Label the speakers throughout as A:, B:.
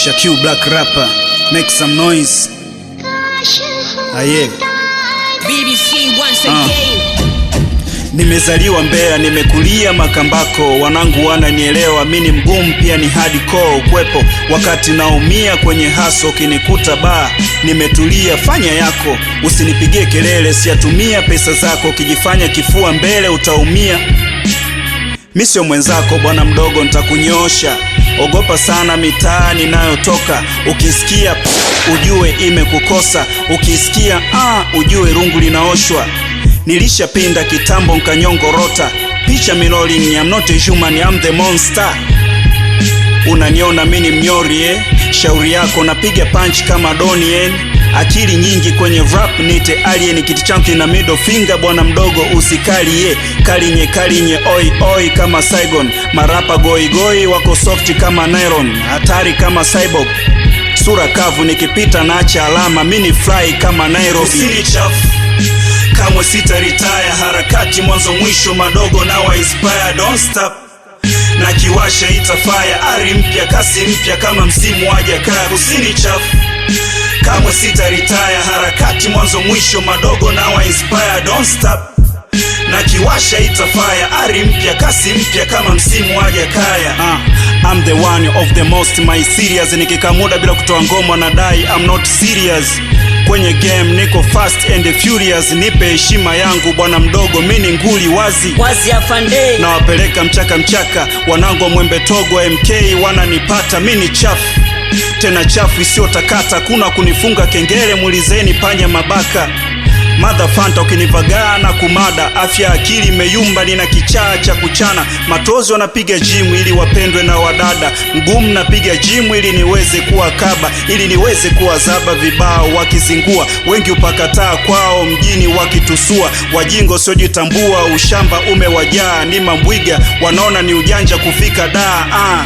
A: Shaquille Black rapper, make some noise. Aye.
B: BBC once again.
A: Nimezaliwa Mbeya, nimekulia Makambako, wanangu wananielewa, mimi ni mgumu pia ni hardcore ukwepo. Wakati naumia kwenye haso, kinikuta baa, nimetulia, fanya yako, usinipigie kelele, siatumia pesa zako, kijifanya kifua mbele utaumia. Mimi sio mwenzako bwana mdogo, nitakunyosha. Ogopa sana mitaa ninayotoka, ukisikia ujue imekukosa, ukisikia ujue rungu linaoshwa. Nilishapinda kitambo nkanyongorota, picha miloli, I'm not a human, I'm the monster. Unaniona mini mnyori shauri yako napiga punch kama Donnie. Akili nyingi kwenye rap nite alien, kiti changu na middle finger bwana mdogo usikali kalinye oi oi kama Saigon. Marapa goi goi wako soft kama nylon, hatari kama cyborg. Sura kavu nikipita naacha alama, mini fly kama Nairobi. Usini chafu kamwe sita retire, harakati mwanzo mwisho madogo na wa inspire, don't stop. Na kiwasha itafire, ari mpya kasi mpya kama msimu waja kaya. Usini chafu kamwe sita retire, harakati mwanzo mwisho madogo na wa inspire, don't stop. Na kiwasha itafire, ari mpya kasi mpya kama msimu waja kaya. I'm the one of the most my serious, nikikamuda bila kutoa ngoma na dai I'm not serious. Kwenye game niko fast and furious, nipe heshima yangu bwana mdogo, mini nguli wazi
B: afande.
A: Na wapeleka mchaka wanangu wa Mwembe Togo MK wananipata, mini chafu tena chafu isio takata, kuna kunifunga kengele, mulizeni panya mabaka. Mother Fanta ukinivagaa na kumada, afya akili meyumba, nina kichaa cha kuchana. Matozi wanapiga gym ili wapendwe na wadada, mgumu napiga gym ili niweze kuwa kaba, ili niweze kuwa zaba. Vibao wakizingua wengi upakataa kwao mjini wakitusua, wajingo siojitambua ushamba umewajaa. Ni mambwiga wanaona ni ujanja kufika daa.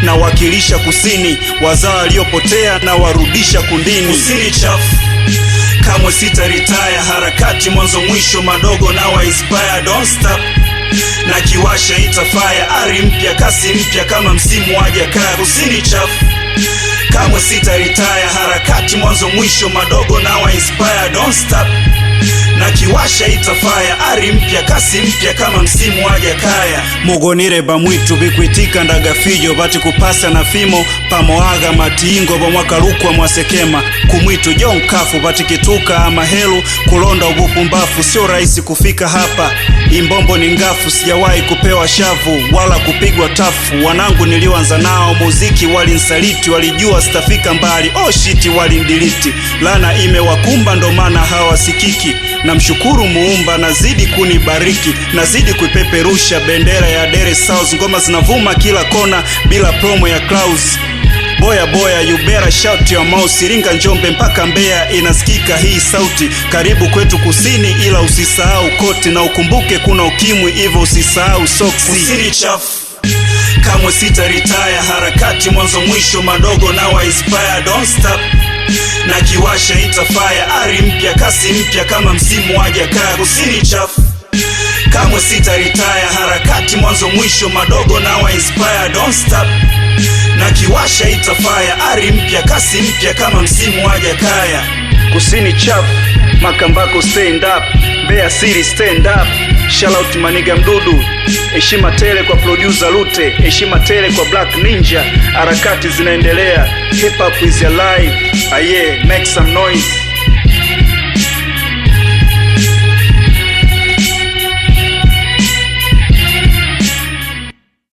A: Na wakilisha kusini, wazao waliopotea na warudisha kundini. Usini chafu kamwe sita retire, harakati mwanzo mwisho madogo na wa inspire, don't stop. Na kiwasha itafire, ari mpya kasi mpya kama msimu waja kaya. Usini chafu kamwe sita retire, harakati mwanzo mwisho madogo na wa inspire, don't stop. Na kiwasha itafire, ari mpya kasi mpya kama msimu waja kaya. Mugonire bamwitu bikwitika ndagafijo, bati kupasa na fimo pamoaga matiingo bomwaka lukwa mwasekema. Kumwitu John Kafu bati kituka ama helu kulonda ubupumbafu, sio rahisi kufika hapa. Imbombo ni ngafu, sijawahi kupewa shavu wala kupigwa tafu. Wanangu nilioanza nao muziki walinsaliti, walijua sitafika mbali, shit walindiliti. Lana imewakumba ndo maana hawasikiki, na mshukuru muumba nazidi kunibariki, nazidi kuipeperusha bendera ya Dar es Salaam. Ngoma zinavuma kila kona bila promo ya Klaus. Boya you better shout your mouth, Iringa Njombe mpaka Mbeya inasikika hii sauti. Karibu kwetu kusini ila usisahau koti, na ukumbuke kuna ukimwi hivyo usisahau soksi. Usini chafu kamwe sita retire, harakati mwanzo mwisho madogo na wa inspire, don't stop. Na kiwasha itafire, ari mpya kasi mpya kama msimu waja kaya. Usini chafu kamwe sita retire, harakati mwanzo mwisho madogo na wa inspire, don't stop. Na kiwasha itafire, ari mpya kasi mpya kama msimu waja kaya. Kusini chafu, Makambako stand up, Mbeya City stand up. Shout out Maniga Mdudu, heshima tele kwa producer Lute, heshima tele kwa Black Ninja. Harakati zinaendelea, hip hop is alive. Aye, make some noise.